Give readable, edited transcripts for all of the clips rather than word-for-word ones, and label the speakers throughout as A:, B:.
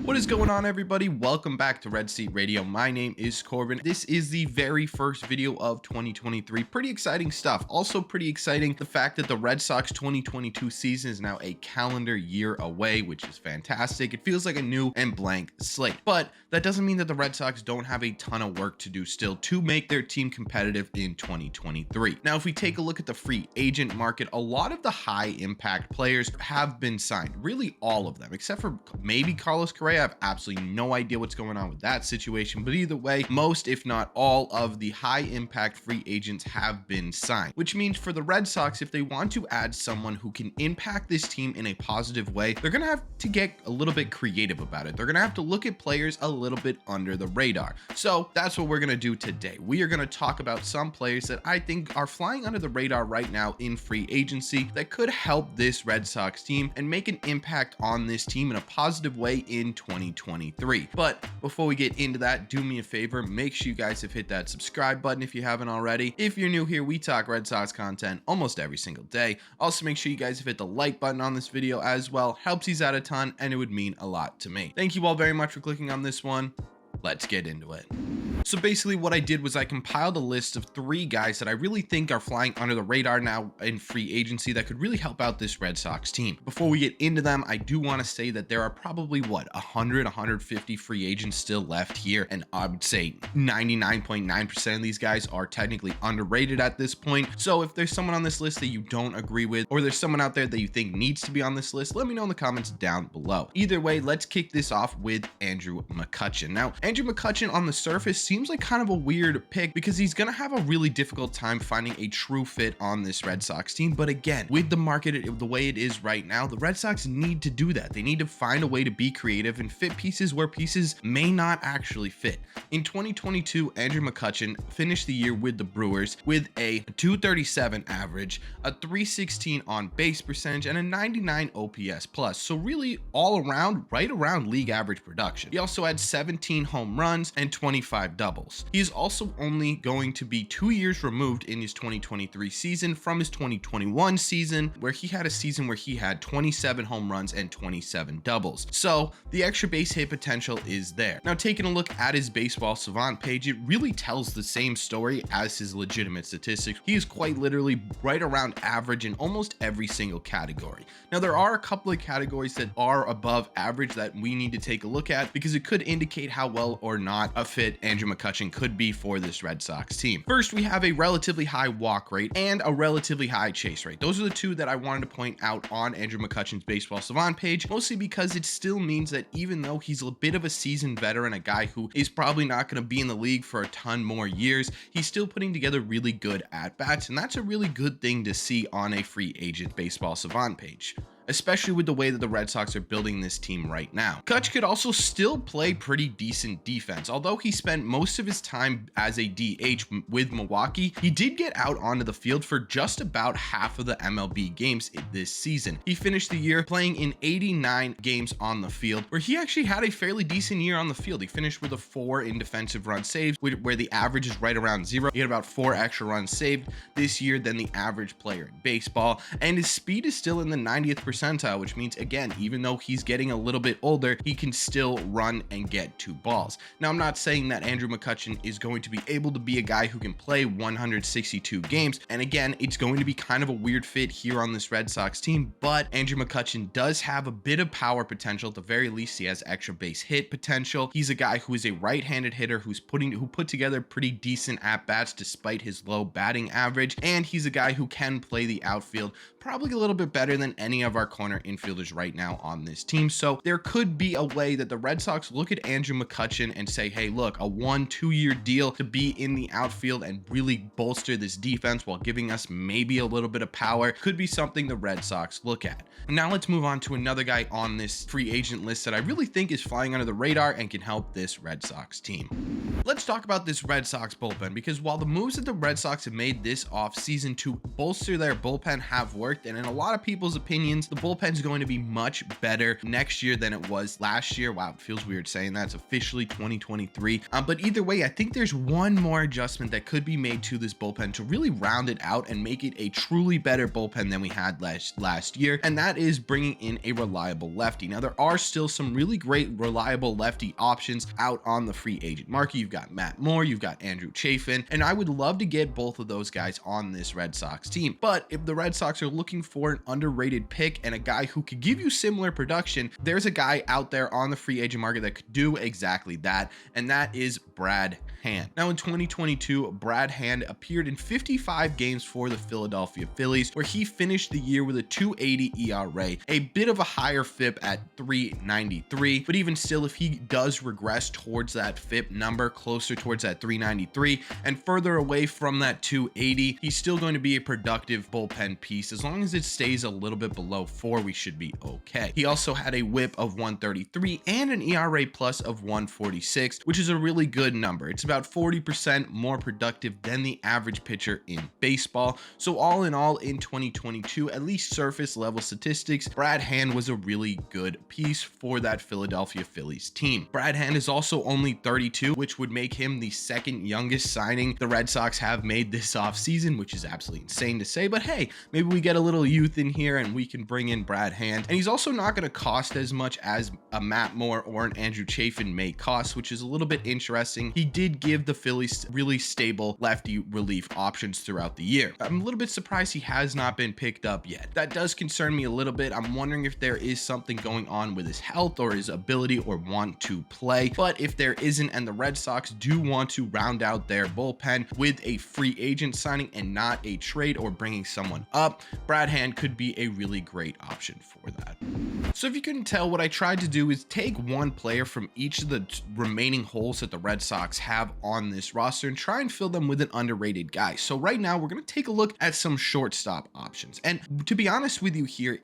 A: What is going on, everybody? Welcome back to Red Seat Radio. My name is Corbin. This is the very first video of 2023. Pretty exciting stuff. Also pretty exciting the fact that the Red Sox 2022 season is now a calendar year away, which is fantastic. It feels like a new and blank slate. But that doesn't mean that the Red Sox don't have a ton of work to do still to make their team competitive in 2023. Now, if we take a look at the free agent market, a lot of the high impact players have been signed. Really all of them, except for maybe Carlos Correa. I have absolutely no idea what's going on with that situation, but either way, most if not all of the high impact free agents have been signed, which means for the Red Sox, if they want to add someone who can impact this team in a positive way, they're going to have to get a little bit creative about it. They're going to have to look at players a little bit under the radar. So that's what we're going to do today. We are going to talk about some players that I think are flying under the radar right now in free agency that could help this Red Sox team and make an impact on this team in a positive way in 2023. But before we get into that, do me a favor, make sure you guys have hit that subscribe button if you haven't already. If you're new here, we talk Red Sox content almost every single day. Also, make sure you guys have hit the like button on this video as well. Helps these out a ton and it would mean a lot to me. Thank you all very much for clicking on this one. Let's get into it. So basically what I did was I compiled a list of 3 guys that I really think are flying under the radar now in free agency that could really help out this Red Sox team. Before we get into them, I do want to say that there are probably 150 free agents still left here, and I would say 99.9% of these guys are technically underrated at this point. So if there's someone on this list that you don't agree with, or there's someone out there that you think needs to be on this list, let me know in the comments down below. Either way, let's kick this off with Andrew McCutchen. Now, Andrew McCutchen on the surface seems like kind of a weird pick because he's going to have a really difficult time finding a true fit on this Red Sox team. But again, with the market the way it is right now, the Red Sox need to do that. They need to find a way to be creative and fit pieces where pieces may not actually fit. In 2022, Andrew McCutchen finished the year with the Brewers with a 237 average, a 316 on base percentage, and a 99 OPS plus. So really all around, right around league average production. He also had 17 home runs and 25 doubles. He is also only going to be 2 years removed in his 2023 season from his 2021 season, where he had a season where he had 27 home runs and 27 doubles. So the extra base hit potential is there. Now, taking a look at his baseball savant page, it really tells the same story as his legitimate statistics. He is quite literally right around average in almost every single category. Now, there are a couple of categories that are above average that we need to take a look at because it could indicate how well or not a fit Andrew McCutchen could be for this Red Sox team. First, we have a relatively high walk rate and a relatively high chase rate. Those are the two that I wanted to point out on Andrew McCutchen's baseball savant page, mostly because it still means that even though he's a bit of a seasoned veteran, a guy who is probably not going to be in the league for a ton more years, he's still putting together really good at-bats, and that's a really good thing to see on a free agent baseball savant page, especially with the way that the Red Sox are building this team right now. Kutch could also still play pretty decent defense. Although he spent most of his time as a DH with Milwaukee, he did get out onto the field for just about half of the MLB games this season. He finished the year playing in 89 games on the field, where he actually had a fairly decent year on the field. He finished with a 4 in defensive runs saved, where the average is right around 0. He had about 4 extra runs saved this year than the average player in baseball, and his speed is still in the 90th percentile, which means, again, even though he's getting a little bit older, he can still run and get 2 balls. Now, I'm not saying that Andrew McCutchen is going to be able to be a guy who can play 162 games, and again, it's going to be kind of a weird fit here on this Red Sox team, but Andrew McCutchen does have a bit of power potential. At the very least, he has extra base hit potential. He's a guy who is a right-handed hitter who put together pretty decent at-bats despite his low batting average, and he's a guy who can play the outfield probably a little bit better than any of our corner infielders right now on this team. So there could be a way that the Red Sox look at Andrew McCutchen and say, hey, look, a 1-2 year deal to be in the outfield and really bolster this defense while giving us maybe a little bit of power could be something the Red Sox look at. Now let's move on to another guy on this free agent list that I really think is flying under the radar and can help this Red Sox team. Let's talk about this Red Sox bullpen, because while the moves that the Red Sox have made this offseason to bolster their bullpen have worked, and in a lot of people's opinions, the bullpen's going to be much better next year than it was last year. Wow, it feels weird saying that. It's officially 2023. But either way, I think there's one more adjustment that could be made to this bullpen to really round it out and make it a truly better bullpen than we had last year, and that is bringing in a reliable lefty. Now, there are still some really great reliable lefty options out on the free agent market. You've got Matt Moore, you've got Andrew Chafin, and I would love to get both of those guys on this Red Sox team. But if the Red Sox are looking for an underrated pick and a guy who could give you similar production, there's a guy out there on the free agent market that could do exactly that, and that is Brad Hand. Now, in 2022, Brad Hand appeared in 55 games for the Philadelphia Phillies, where he finished the year with a 2.80 ERA, a bit of a higher FIP at 3.93, but even still, if he does regress towards that FIP number, closer towards that 3.93 and further away from that 2.80, he's still going to be a productive bullpen piece. As long as it stays a little bit below 4, we should be okay. He also had a WHIP of 133 and an ERA plus of 146, which is a really good number. It's about 40% more productive than the average pitcher in baseball. So all in all, in 2022, at least surface level statistics, Brad Hand was a really good piece for that Philadelphia Phillies team. Brad Hand is also only 32, which would make him the second youngest signing the Red Sox have made this offseason, which is absolutely insane to say, but hey, maybe we get a little youth in here and we can bring in Brad Hand. And he's also not going to cost as much as a Matt Moore or an Andrew Chafin may cost, which is a little bit interesting. He did give the Phillies really stable lefty relief options throughout the year. I'm a little bit surprised he has not been picked up yet. That does concern me a little bit. I'm wondering if there is something going on with his health or his ability or want to play. But if there isn't, and the Red Sox do want to round out their bullpen with a free agent signing and not a trade or bringing someone up, Brad Hand could be a really great option for that. So if you couldn't tell, what I tried to do is take one player from each of the remaining holes that the Red Sox have on this roster and try and fill them with an underrated guy. So right now we're going to take a look at some shortstop options. And to be honest with you here,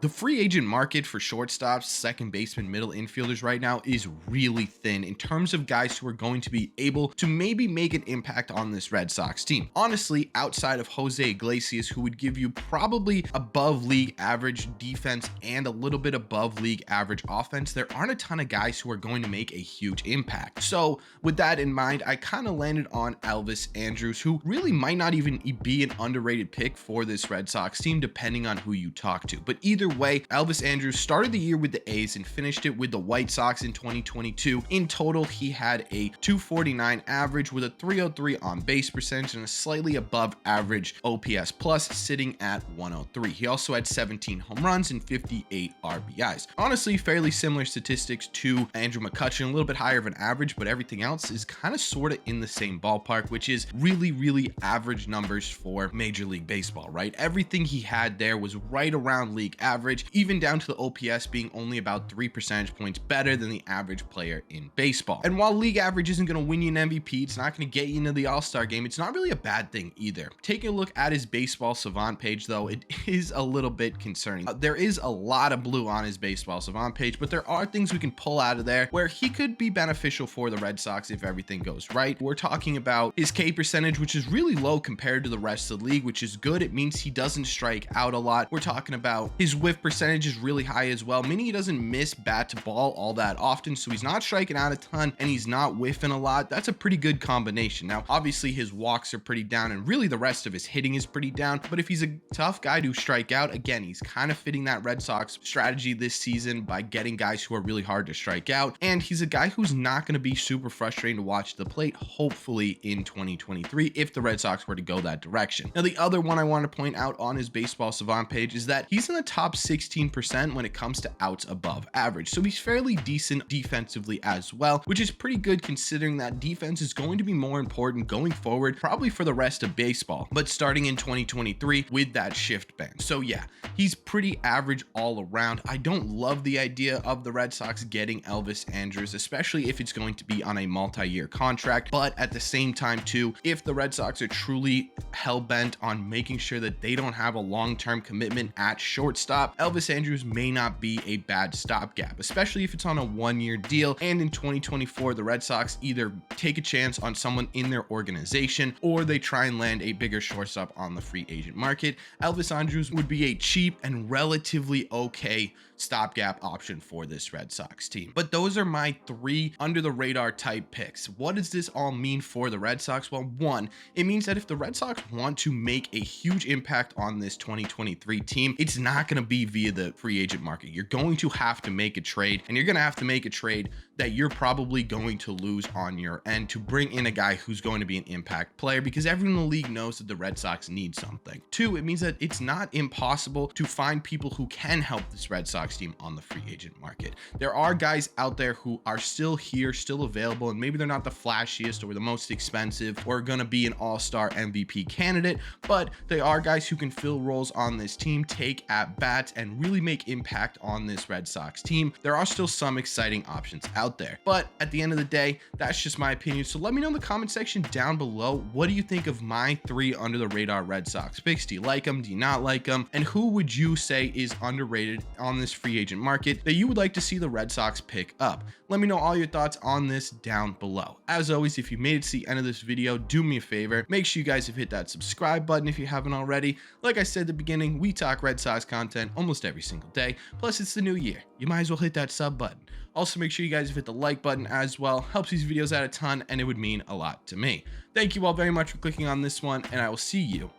A: the free agent market for shortstops, second baseman, middle infielders right now is really thin in terms of guys who are going to be able to maybe make an impact on this Red Sox team. Honestly, outside of Jose Iglesias, who would give you probably above league average defense and a little bit above league average offense, there aren't a ton of guys who are going to make a huge impact. So with that in mind, I kind of landed on Elvis Andrews, who really might not even be an underrated pick for this Red Sox team, depending on who you talk to. But either way, Elvis Andrews started the year with the A's and finished it with the White Sox in 2022. In total, he had a 249 average with a 303 on base percentage and a slightly above average OPS plus, sitting at 103. He also had 17 home runs and 58 RBIs. Honestly, fairly similar statistics to Andrew McCutchen, a little bit higher of an average, but everything else is kind of sort of in the same ballpark, which is really average numbers for Major League Baseball, right? Everything he had there was right around league average, even down to the OPS being only about 3 percentage points better than the average player in baseball. And while league average isn't going to win you an MVP, it's not going to get you into the All-Star game, it's not really a bad thing either. Taking a look at his Baseball Savant page, though, it is a little bit concerning. There is a lot of blue on his Baseball Savant page, but there are things we can pull out of there where he could be beneficial for the Red Sox if everything goes right. We're talking about his K percentage, which is really low compared to the rest of the league, which is good. It means he doesn't strike out a lot. We're talking about his whiff percentage is really high as well, meaning he doesn't miss bat to ball all that often, so he's not striking out a ton and he's not whiffing a lot. That's a pretty good combination. Now, obviously his walks are pretty down and really the rest of his hitting is pretty down, but if he's a tough guy to strike out, again, he's kind of fitting that Red Sox strategy this season by getting guys who are really hard to strike out, and he's a guy who's not going to be super frustrating to watch the plate, hopefully in 2023, if the Red Sox were to go that direction. Now, the other one I want to point out on his Baseball Savant page is that he's in the top 16% when it comes to outs above average. So he's fairly decent defensively as well, which is pretty good considering that defense is going to be more important going forward, probably for the rest of baseball, but starting in 2023 with that shift ban. So yeah, he's pretty average all around. I don't love the idea of the Red Sox getting Elvis Andrews, especially if it's going to be on a multi-year contract, but at the same time too, if the Red Sox are truly hell-bent on making sure that they don't have a long-term commitment at shortstop, top, Elvis Andrews may not be a bad stopgap, especially if it's on a 1-year deal. And in 2024, the Red Sox either take a chance on someone in their organization or they try and land a bigger shortstop on the free agent market. Elvis Andrews would be a cheap and relatively okay stopgap option for this Red Sox team. But those are my 3 under the radar type picks. What does this all mean for the Red Sox? Well, one, it means that if the Red Sox want to make a huge impact on this 2023 team, it's not going to be via the free agent market. You're going to have to make a trade, and you're going to have to make a trade that you're probably going to lose on your end to bring in a guy who's going to be an impact player, because everyone in the league knows that the Red Sox need something. 2, it means that it's not impossible to find people who can help this Red Sox team on the free agent market. There are guys out there who are still here, still available, and maybe they're not the flashiest or the most expensive or going to be an all-star MVP candidate, but they are guys who can fill roles on this team, take at bats, and really make impact on this Red Sox team. There are still some exciting options out there, but at the end of the day, that's just my opinion. So let me know in the comment section down below, what do you think of my 3 under the radar Red Sox picks? Do you like them? Do you not like them? And who would you say is underrated on this free agent market that you would like to see the Red Sox pick up? Let me know all your thoughts on this down below. As always, if you made it to the end of this video, do me a favor, make sure you guys have hit that subscribe button if you haven't already. Like I said at the beginning, we talk Red Sox content almost every single day, plus it's the new year, you might as well hit that sub button. Also, make sure you guys have hit the like button as well, helps these videos out a ton, and it would mean a lot to me. Thank you all very much for clicking on this one, and I will see you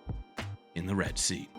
A: in the red seat.